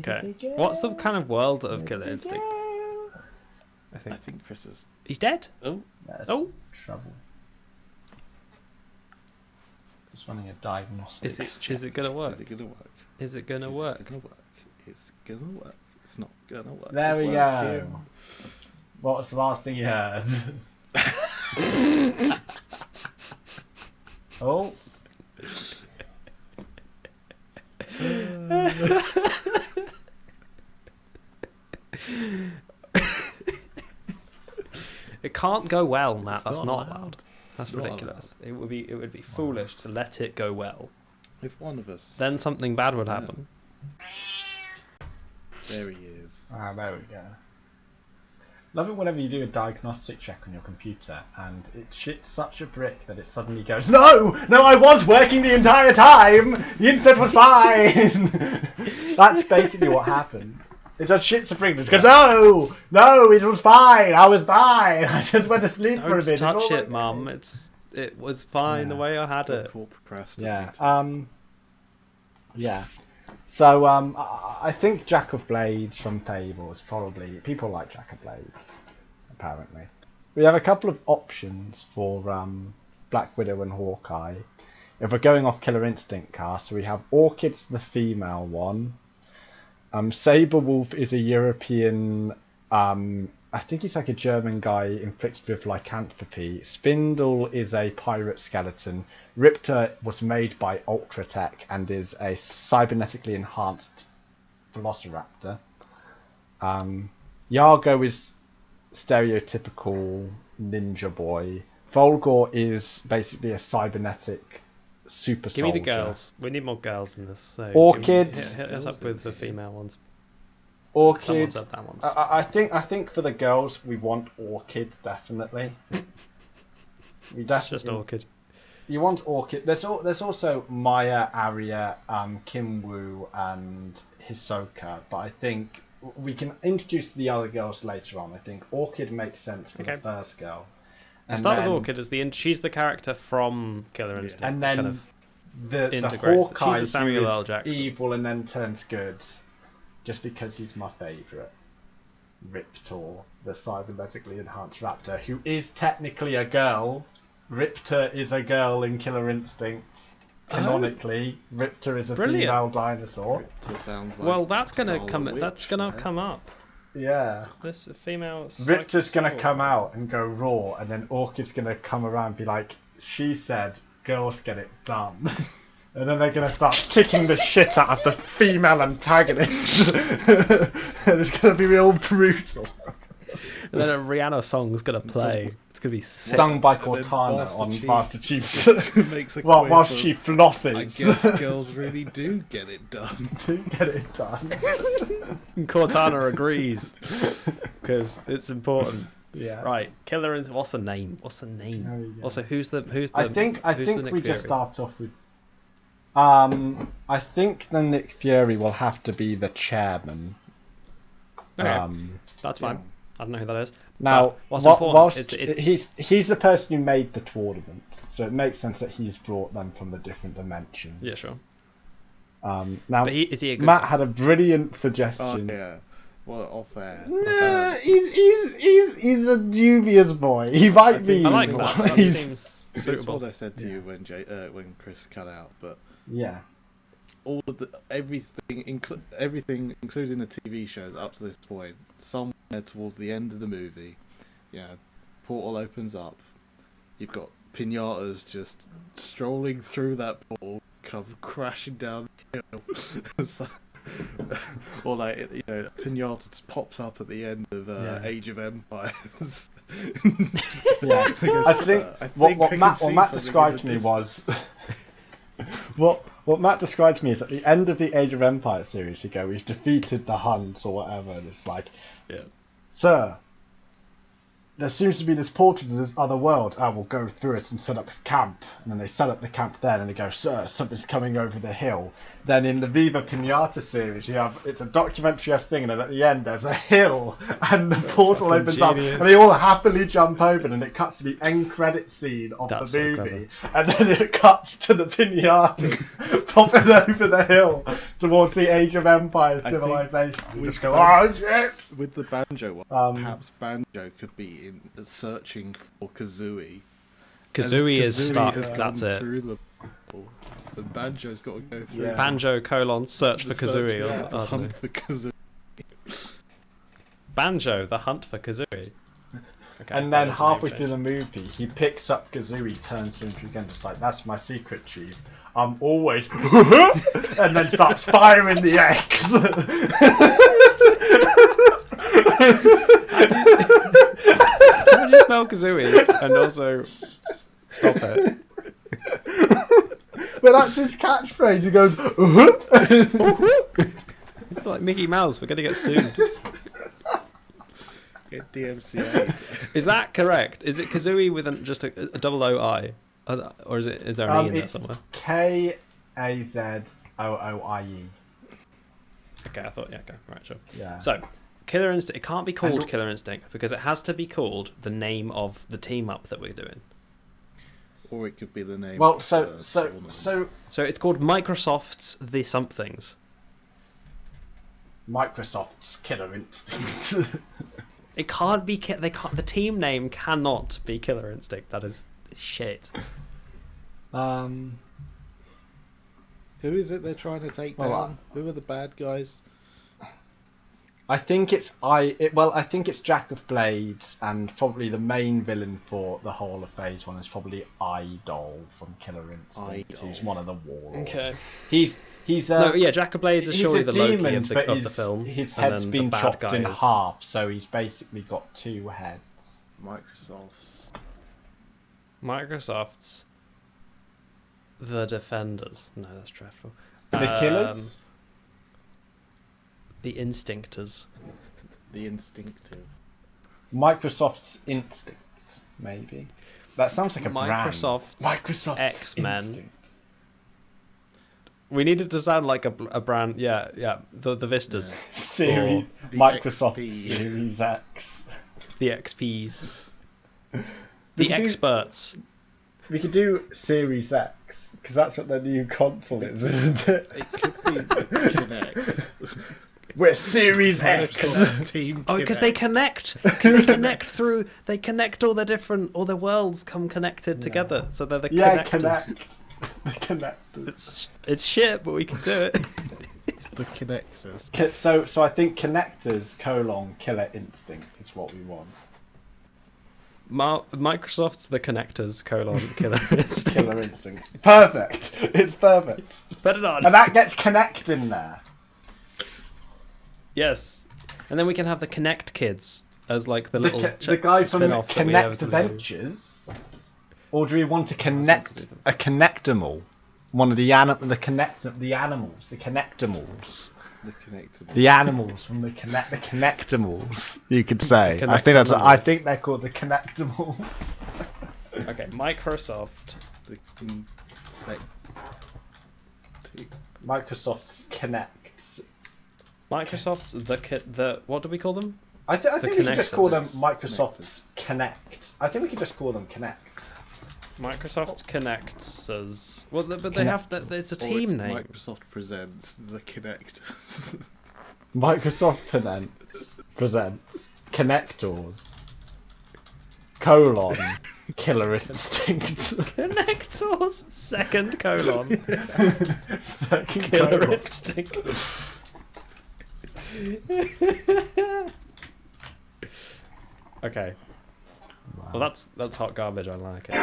Okay. What's the kind of world of Killer Instinct? I think Chris is... He's dead? Oh. That's Oh. trouble. Just running a diagnostics check. Is it gonna work? Is it going to work? Is it gonna work? It's going to work. It's going to work. It's not going to work. There It's we working. go. What was the last thing you heard? Oh. It can't go well, Matt. That's not not allowed. allowed. That's It's not ridiculous. It would be foolish to let it go well. If one of us... Then something bad would happen. There he is. Ah, there we go. Love it whenever you do a diagnostic check on your computer and it shits such a brick that it suddenly goes, No, I was working the entire time! The internet was fine! That's basically what happened. It just shits a brick and it goes, No, it was fine, I was fine, I just went to sleep for a Don't bit. touch it, Mum. It was fine the way I had it. Yeah, yeah. So I think Jack of Blades from Fable is probably... People like Jack of Blades, apparently. We have a couple of options for Black Widow and Hawkeye. If we're going off Killer Instinct cast, we have Orchid's the female one. Saberwolf is a European... I think he's like a German guy inflicted with lycanthropy. Spindle is a pirate skeleton. Riptor was made by Ultratech and is a cybernetically enhanced velociraptor. Yargo is stereotypical ninja boy. Volgor is basically a cybernetic super soldier. Give me the girls. We need more girls in this. So Orchid. Hit us up with the female ones. Orchid. Someone said that once. I think for the girls we want Orchid definitely. We definitely. It's just Orchid. You want Orchid. There's also Maya, Arya, Kimwoo, and Hisoka, but I think we can introduce the other girls later on. I think Orchid makes sense for the first girl. And start with Orchid as she's the character from Killer Instinct. And then kind of the Hawkeye, she's the Samuel L. who is Jackson. evil and then turns good, just because he's my favourite. Riptor, the cybernetically enhanced raptor, who is technically a girl. Riptor is a girl in Killer Instinct. Canonically, Riptor is a female dinosaur. Riptor sounds like well, that's gonna Scarlet come. Witch, That's gonna come up. Yeah. This female. Riptor's gonna come out and go raw, and then Orchid's gonna come around and be like, "She said, girls get it done." And then they're going to start kicking the shit out of the female antagonist. It's going to be real brutal. And then a Rihanna song's going to play. It's going to be sick. Sung by Cortana on Master Chief's. Makes a well, whilst she flosses. I guess girls really do get it done. Do get it done. And Cortana agrees. Because it's important. Yeah. Right, Killer Instinct. What's the name? Also, who's the I think the Nick we Fury? just start off with. I think the Nick Fury will have to be the chairman. Okay, that's fine. I don't know who that is. Now, what's important is that he's the person who made the tournament, so it makes sense that he's brought them from the different dimensions. Yeah, sure. Now, but is he a good Matt guy? had a brilliant suggestion. Oh, yeah. Well, off air. He's a dubious boy. He might be. I like evil. that. That seems That's suitable. what I said to you when Chris cut out, but yeah. All of everything, including the TV shows up to this point, somewhere towards the end of the movie, portal opens up. You've got pinatas just strolling through that portal, come crashing down the hill. So, or a pinata just pops up at the end of Age of Empires. Yeah, I think what Matt described to me was. What Matt described to me is at the end of the Age of Empires series, you go, we've defeated the Huns or whatever, and it's like, yeah, sir, there seems to be this portal to this other world. I will go through it and set up camp. And then they set up the camp there, and they go, "Sir, something's coming over the hill." Then in the Viva Pinata series, it's a documentary-esque thing, and then at the end there's a hill, and the portal opens up, and they all happily jump over, and it cuts to the end credit scene of the movie, and then it cuts to the pinatas popping over the hill towards the Age of Empires civilization. We just go, "Oh shit!" With the Banjo one, perhaps Banjo could be searching for Kazooie. Kazooie is stuck. That's it. Through the portal, and Banjo's got to go through. Yeah. Banjo : search for Kazooie. The hunt for Kazooie. Banjo: The Hunt for Kazooie. Okay, And then halfway through the movie, he picks up Kazooie, turns to him again, just like, "That's my secret, Chief. I'm always," and then starts firing the X. How would you spell Kazooie and also stop it? But that's his catchphrase. He goes, It's like Mickey Mouse. We're gonna get sued. Get DMCA. Is that correct? Is it Kazooie with just a double O-I? Or is there an E in there somewhere? K-A-Z-O-O-I-E. Okay, I thought, yeah, okay, right, sure. Yeah. So, Killer Instinct, it can't be called Killer Instinct because it has to be called the name of the team up that we're doing. Or it could be the name. Well, of so it's called Microsoft's The Somethings. Microsoft's Killer Instinct. It can't be. The team name cannot be Killer Instinct. That is shit. Who is it they're trying to take down? Who are the bad guys? I think it's Jack of Blades, and probably the main villain for the whole of Phase 1 is probably Idol from Killer Instinct. Who's one of the warlords. Okay. He's Jack of Blades is surely the Loki of the film. His and head's then been the bad chopped guy in is- half, so he's basically got two heads. Microsoft's The Defenders. No, that's dreadful. The Killers? The Instinctors. The Instinctive. Microsoft's Instinct, maybe. That sounds like a Microsoft's brand. Microsoft's X-Men. Instinct. We need it to sound like a brand. Yeah. The Vistas. Yeah. Series the Microsoft XP. Series X. The XPs. We The could do- Experts. We could do Series X, because that's what the new console is, isn't it? It could be the Kinect. We're Series X. Microsoft's Team Oh, because Kinect. they connect. Because they connect through. They connect all the worlds come connected together. So they're the connectors. The connectors. It's shit, but we can do it. It's the Kinectors. So I think Connectors : Killer Instinct is what we want. Microsoft's The Connectors : Killer Instinct. Killer Instinct. Perfect. It's perfect. Put it on. And that gets Connect in there. Yes, and then we can have the Connect Kids as like the little The guy from spin-off that we have Connect to do. Adventures. Or do we want to connect a Connectimal? One of the animals, the Connectimals. The Connectors. The animals from the Connectimals, you could say. The I think they're called the Connectimals. Okay, Microsoft. The Microsoft's Connect. Microsoft's the what do we call them? I think we could just call them Connectors. Microsoft's Connect. I think we could just call them Connect. Microsoft's Connectors. Well, but they have that. It's a team name. Microsoft presents the Kinectors. Microsoft presents Connectors : Killer Instinct. Connectors. Second colon. Second Killer colon. Instinct. Okay. Wow. Well, that's hot garbage. I like it.